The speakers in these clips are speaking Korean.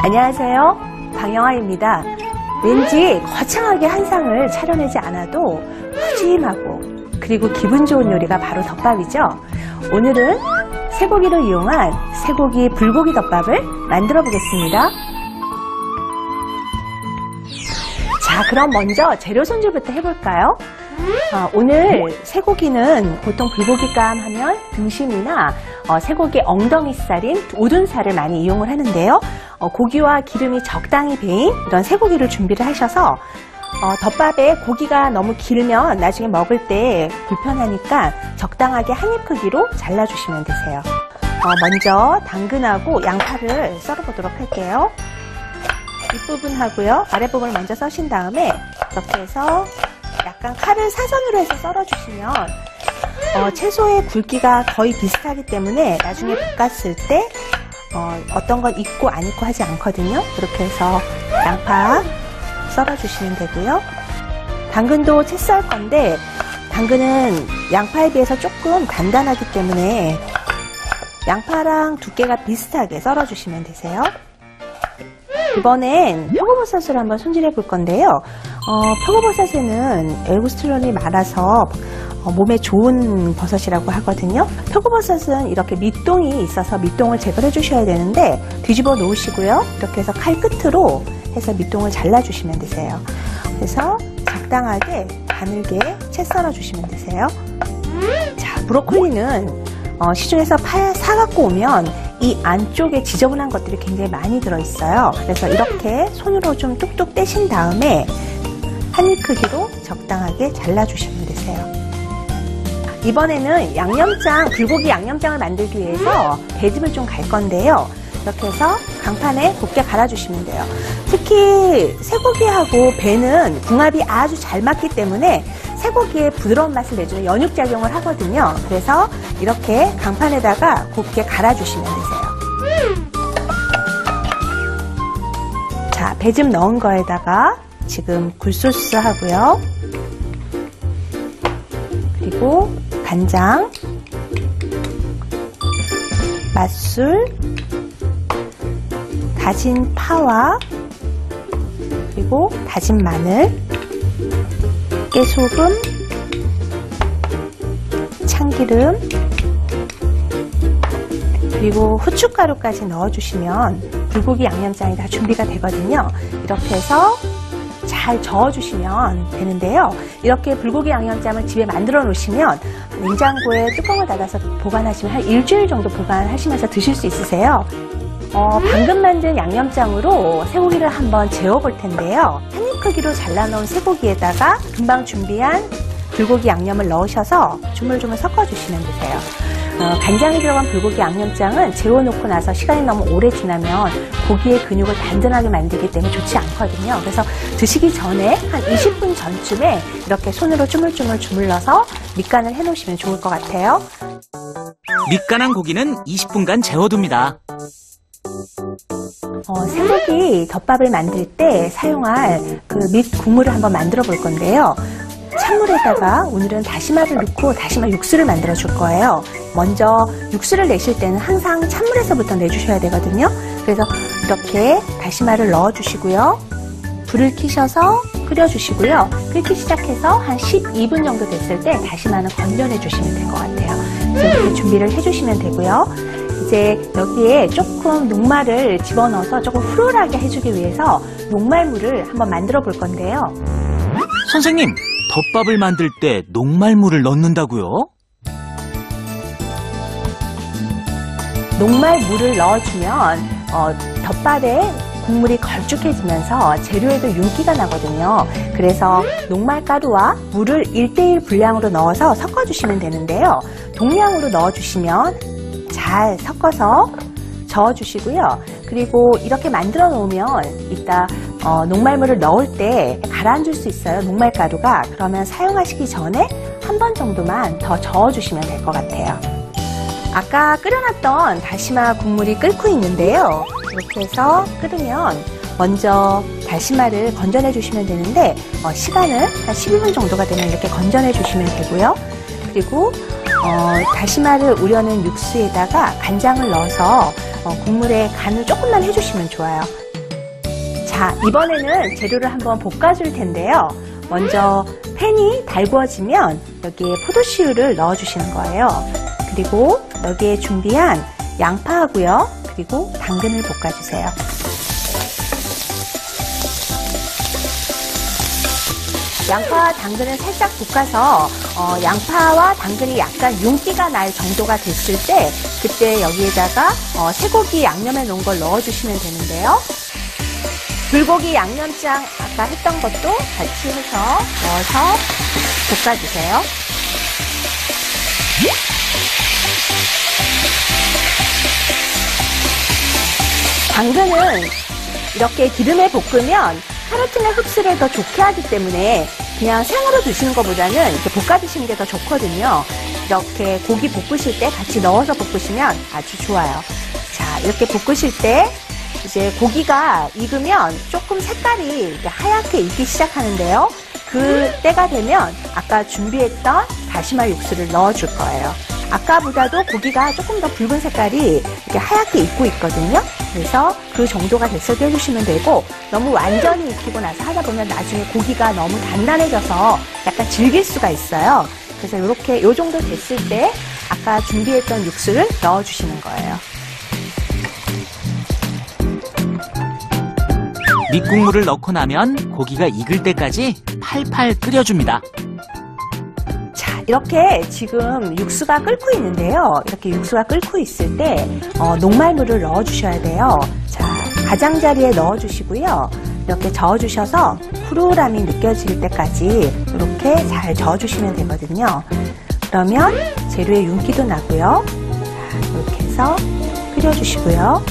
안녕하세요. 방영아입니다. 왠지 거창하게 한 상을 차려내지 않아도 푸짐하고 그리고 기분 좋은 요리가 바로 덮밥이죠. 오늘은 쇠고기를 이용한 쇠고기 불고기 덮밥을 만들어 보겠습니다. 자, 그럼 먼저 재료 손질부터 해볼까요? 오늘 쇠고기는 보통 불고기감 하면 등심이나 쇠고기 엉덩이살인 우둔살을 많이 이용을 하는데요. 고기와 기름이 적당히 배인 이런 쇠고기를 준비를 하셔서 덮밥에 고기가 너무 길면 나중에 먹을 때 불편하니까 적당하게 한입 크기로 잘라주시면 되세요. 먼저 당근하고 양파를 썰어보도록 할게요. 윗부분하고요, 아랫부분을 먼저 써신 다음에 이렇게 해서 약간 칼을 사선으로 해서 썰어주시면 채소의 굵기가 거의 비슷하기 때문에 나중에 볶았을 때 어떤 건 익고 안 익고 하지 않거든요. 그렇게 해서 양파 썰어주시면 되고요. 당근도 채 썰 건데 당근은 양파에 비해서 조금 단단하기 때문에 양파랑 두께가 비슷하게 썰어주시면 되세요. 이번엔 표고버섯을 한번 손질해 볼 건데요. 표고버섯에는 엘고스테론이 많아서 몸에 좋은 버섯이라고 하거든요. 표고버섯은 이렇게 밑동이 있어서 밑동을 제거해 주셔야 되는데 뒤집어 놓으시고요. 이렇게 해서 칼 끝으로 해서 밑동을 잘라 주시면 되세요. 그래서 적당하게 가늘게 채 썰어 주시면 되세요. 자, 브로콜리는 시중에서 사갖고 오면 이 안쪽에 지저분한 것들이 굉장히 많이 들어있어요. 그래서 이렇게 손으로 좀 뚝뚝 떼신 다음에 한입 크기로 적당하게 잘라주시면 되세요. 이번에는 양념장, 불고기 양념장을 만들기 위해서 배즙을 좀 갈 건데요. 이렇게 해서 강판에 곱게 갈아주시면 돼요. 특히 쇠고기하고 배는 궁합이 아주 잘 맞기 때문에 쇠고기의 부드러운 맛을 내주는 연육작용을 하거든요. 그래서 이렇게 강판에다가 곱게 갈아주시면 되세요. 자, 배즙 넣은 거에다가 지금 굴소스 하고요. 그리고 간장, 맛술, 다진 파와 그리고 다진 마늘, 깨소금, 참기름, 그리고 후춧가루까지 넣어주시면 불고기 양념장이 다 준비가 되거든요. 이렇게 해서 잘 저어주시면 되는데요. 이렇게 불고기 양념장을 집에 만들어 놓으시면 냉장고에 뚜껑을 닫아서 보관하시면 한 일주일 정도 보관하시면서 드실 수 있으세요. 방금 만든 양념장으로 쇠고기를 한번 재워볼 텐데요. 한입 크기로 잘라놓은 쇠고기에다가 금방 준비한 불고기 양념을 넣으셔서 조물조물 섞어주시면 되세요. 간장이 들어간 불고기 양념장은 재워놓고 나서 시간이 너무 오래 지나면 고기의 근육을 단단하게 만들기 때문에 좋지 않거든요. 그래서 드시기 전에 한 20분 전쯤에 이렇게 손으로 주물주물 주물러서 밑간을 해놓으시면 좋을 것 같아요. 밑간한 고기는 20분간 재워둡니다. 쇠고기 덮밥을 만들 때 사용할 그 밑 국물을 한번 만들어 볼 건데요. 찬물에다가 오늘은 다시마를 넣고 다시마 육수를 만들어 줄 거예요. 먼저 육수를 내실 때는 항상 찬물에서부터 내주셔야 되거든요. 그래서 이렇게 다시마를 넣어 주시고요. 불을 켜셔서 끓여주시고요. 끓기 시작해서 한 12분 정도 됐을 때 다시마는 건져내 주시면 될 것 같아요. 그래서 이렇게 준비를 해주시면 되고요. 이제 여기에 조금 녹말을 집어넣어서 조금 후루하게 해주기 위해서 녹말물을 한번 만들어 볼 건데요. 선생님, 덮밥을 만들 때 녹말물을 넣는다고요? 녹말물을 넣어주면 덮밥에 국물이 걸쭉해지면서 재료에도 윤기가 나거든요. 그래서 녹말가루와 물을 1:1 분량으로 넣어서 섞어주시면 되는데요. 동량으로 넣어주시면 잘 섞어서 저어주시고요. 그리고 이렇게 만들어 놓으면 이따 녹말물을 넣을 때 가라앉을 수 있어요. 녹말가루가. 그러면 사용하시기 전에 한 번 정도만 더 저어주시면 될 것 같아요. 아까 끓여놨던 다시마 국물이 끓고 있는데요. 이렇게 해서 끓으면 먼저 다시마를 건져내 주시면 되는데 시간을 한 12분 정도가 되면 이렇게 건져내 주시면 되고요. 그리고 다시마를 우려낸 육수에다가 간장을 넣어서 국물에 간을 조금만 해주시면 좋아요. 자, 이번에는 재료를 한번 볶아줄 텐데요. 먼저 팬이 달구어지면 여기에 포도씨유를 넣어주시는 거예요. 그리고 여기에 준비한 양파하고요. 그리고 당근을 볶아주세요. 양파와 당근을 살짝 볶아서 양파와 당근이 약간 윤기가 날 정도가 됐을 때 그때 여기에다가 쇠고기 양념해 놓은 걸 넣어주시면 되는데요. 불고기 양념장 아까 했던 것도 같이 해서 넣어서 볶아주세요. 당근은 이렇게 기름에 볶으면 카로틴의 흡수를 더 좋게 하기 때문에 그냥 생으로 드시는 것보다는 이렇게 볶아 드시는 게 더 좋거든요. 이렇게 고기 볶으실 때 같이 넣어서 볶으시면 아주 좋아요. 자, 이렇게 볶으실 때 이제 고기가 익으면 조금 색깔이 하얗게 익기 시작하는데요. 그 때가 되면 아까 준비했던 다시마 육수를 넣어줄 거예요. 아까보다도 고기가 조금 더 붉은 색깔이 이렇게 하얗게 익고 있거든요. 그래서 그 정도가 됐을 때 해주시면 되고 너무 완전히 익히고 나서 하다 보면 나중에 고기가 너무 단단해져서 약간 질길 수가 있어요. 그래서 이렇게 요 정도 됐을 때 아까 준비했던 육수를 넣어주시는 거예요. 밑국물을 넣고 나면 고기가 익을 때까지 팔팔 끓여줍니다. 자, 이렇게 지금 육수가 끓고 있는데요. 이렇게 육수가 끓고 있을 때 녹말물을 넣어주셔야 돼요. 자, 가장자리에 넣어주시고요. 이렇게 저어주셔서 푸르함이 느껴질 때까지 이렇게 잘 저어주시면 되거든요. 그러면 재료에 윤기도 나고요. 자, 이렇게 해서 끓여주시고요.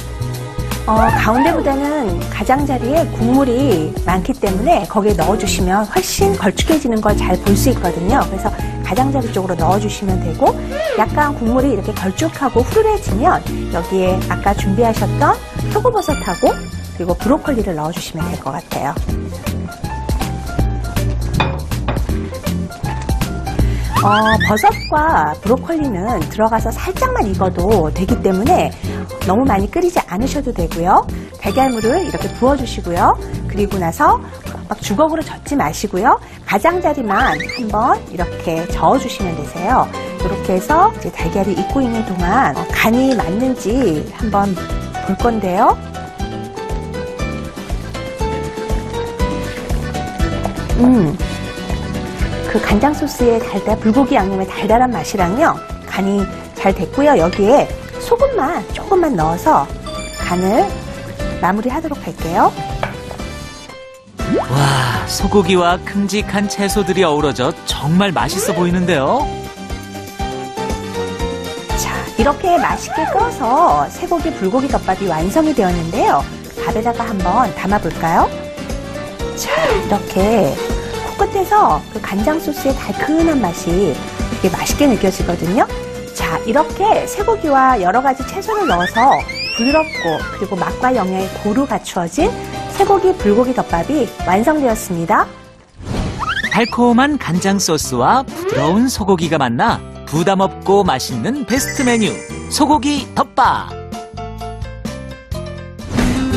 가운데보다는 가장자리에 국물이 많기 때문에 거기에 넣어주시면 훨씬 걸쭉해지는 걸 잘 볼 수 있거든요. 그래서 가장자리 쪽으로 넣어주시면 되고 약간 국물이 이렇게 걸쭉하고 후루해지면 여기에 아까 준비하셨던 표고버섯하고 그리고 브로콜리를 넣어주시면 될 것 같아요. 버섯과 브로콜리는 들어가서 살짝만 익어도 되기 때문에 너무 많이 끓이지 않으셔도 되고요. 달걀물을 이렇게 부어주시고요. 그리고 나서 막 주걱으로 젓지 마시고요. 가장자리만 한번 이렇게 저어주시면 되세요. 이렇게 해서 이제 달걀이 익고 있는 동안 간이 맞는지 한번 볼 건데요. 그 간장 소스의 불고기 양념의 달달한 맛이랑요 간이 잘 됐고요. 여기에 소금만 조금만 넣어서 간을 마무리하도록 할게요. 와, 소고기와 큼직한 채소들이 어우러져 정말 맛있어 보이는데요. 자, 이렇게 맛있게 끓어서 쇠고기 불고기 덮밥이 완성이 되었는데요. 밥에다가 한번 담아볼까요? 자, 이렇게 코끝에서 그 간장 소스의 달큰한 맛이 되게 맛있게 느껴지거든요. 자, 이렇게 쇠고기와 여러 가지 채소를 넣어서 부드럽고 그리고 맛과 영양이 고루 갖추어진 쇠고기 불고기 덮밥이 완성되었습니다. 달콤한 간장 소스와 부드러운 소고기가 만나 부담 없고 맛있는 베스트 메뉴 소고기 덮밥.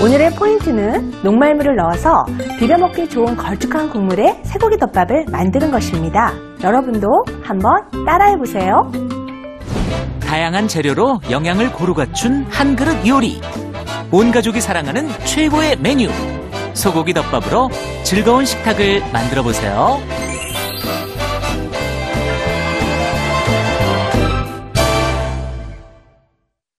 오늘의 포인트는 녹말물을 넣어서 비벼먹기 좋은 걸쭉한 국물의 쇠고기 덮밥을 만드는 것입니다. 여러분도 한번 따라해보세요. 다양한 재료로 영양을 고루 갖춘 한 그릇 요리. 온 가족이 사랑하는 최고의 메뉴. 소고기 덮밥으로 즐거운 식탁을 만들어 보세요.